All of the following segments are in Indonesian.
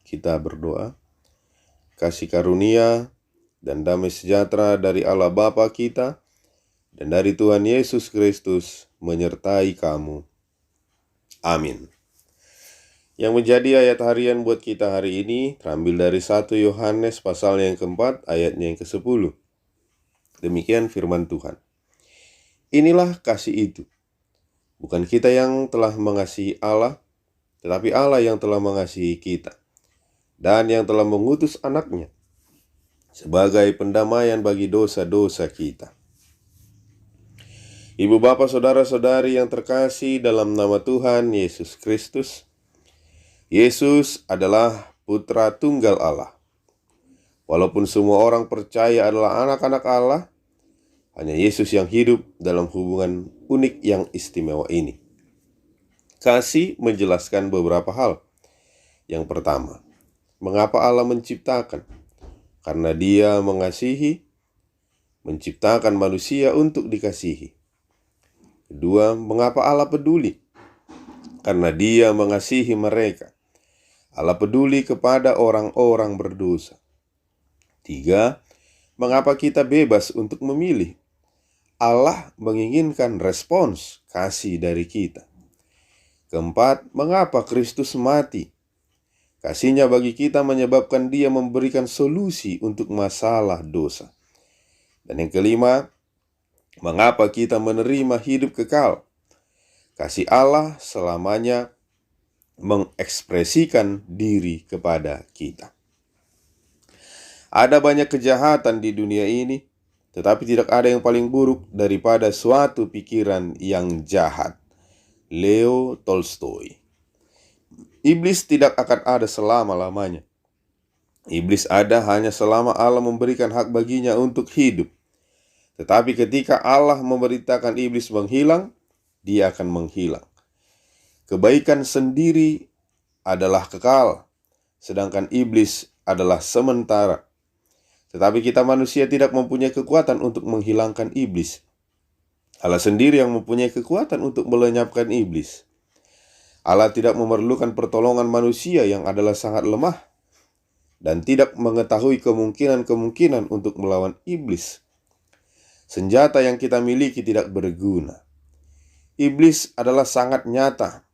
Kita berdoa. Kasih karunia dan damai sejahtera dari Allah Bapa kita dan dari Tuhan Yesus Kristus menyertai kamu. Amin. Yang menjadi ayat harian buat kita hari ini terambil dari 1 Yohanes pasal yang keempat ayatnya yang ke-10. Demikian firman Tuhan. Inilah kasih itu. Bukan kita yang telah mengasihi Allah, tetapi Allah yang telah mengasihi kita, dan yang telah mengutus anaknya sebagai pendamaian bagi dosa-dosa kita. Ibu bapak saudara-saudari yang terkasih dalam nama Tuhan Yesus Kristus, Yesus adalah putra tunggal Allah. Walaupun semua orang percaya adalah anak-anak Allah, hanya Yesus yang hidup dalam hubungan unik yang istimewa ini. Kasih menjelaskan beberapa hal. Yang pertama, mengapa Allah menciptakan? Karena Dia mengasihi, menciptakan manusia untuk dikasihi. Kedua, mengapa Allah peduli? Karena Dia mengasihi mereka. Allah peduli kepada orang-orang berdosa. Tiga, mengapa kita bebas untuk memilih? Allah menginginkan respons kasih dari kita. Keempat, mengapa Kristus mati? Kasihnya bagi kita menyebabkan Dia memberikan solusi untuk masalah dosa. Dan yang kelima, mengapa kita menerima hidup kekal? Kasih Allah selamanya mengekspresikan diri kepada kita. Ada banyak kejahatan di dunia ini, tetapi tidak ada yang paling buruk daripada suatu pikiran yang jahat. Leo Tolstoy. Iblis tidak akan ada selama-lamanya. Iblis ada hanya selama Allah memberikan hak baginya untuk hidup. Tetapi ketika Allah memerintahkan iblis menghilang, dia akan menghilang. Kebaikan sendiri adalah kekal, sedangkan iblis adalah sementara. Tetapi kita manusia tidak mempunyai kekuatan untuk menghilangkan iblis. Allah sendiri yang mempunyai kekuatan untuk melenyapkan iblis. Allah tidak memerlukan pertolongan manusia yang adalah sangat lemah dan tidak mengetahui kemungkinan-kemungkinan untuk melawan iblis. Senjata yang kita miliki tidak berguna. Iblis adalah sangat nyata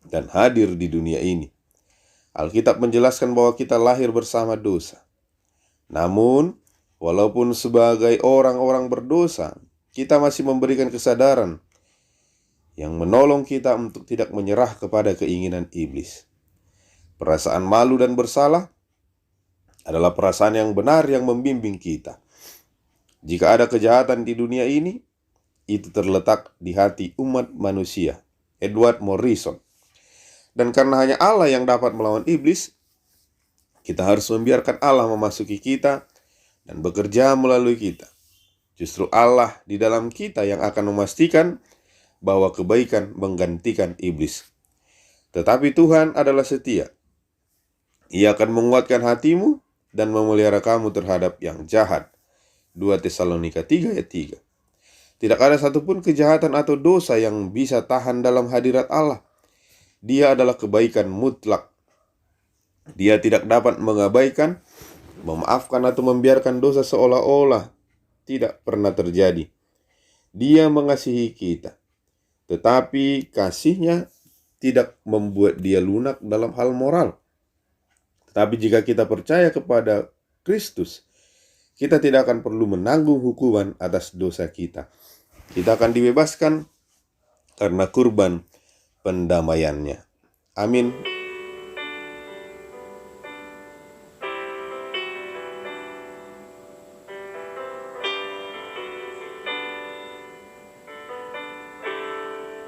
dan hadir di dunia ini. Alkitab menjelaskan bahwa kita lahir bersama dosa. Namun, walaupun sebagai orang-orang berdosa, kita masih memberikan kesadaran yang menolong kita untuk tidak menyerah kepada keinginan iblis. Perasaan malu dan bersalah adalah perasaan yang benar yang membimbing kita. Jika ada kejahatan di dunia ini, itu terletak di hati umat manusia. Edward Morrison. Dan karena hanya Allah yang dapat melawan iblis, kita harus membiarkan Allah memasuki kita dan bekerja melalui kita. Justru Allah di dalam kita yang akan memastikan bahwa kebaikan menggantikan iblis. Tetapi Tuhan adalah setia. Ia akan menguatkan hatimu dan memelihara kamu terhadap yang jahat. 2 Tesalonika 3 ayat 3. Tidak ada satupun kejahatan atau dosa yang bisa tahan dalam hadirat Allah. Dia adalah kebaikan mutlak. Dia tidak dapat mengabaikan, memaafkan atau membiarkan dosa seolah-olah tidak pernah terjadi. Dia mengasihi kita, tetapi kasihnya tidak membuat dia lunak dalam hal moral. Tetapi jika kita percaya kepada Kristus, kita tidak akan perlu menanggung hukuman atas dosa kita. Kita akan dibebaskan karena kurban pendamaiannya. Amin.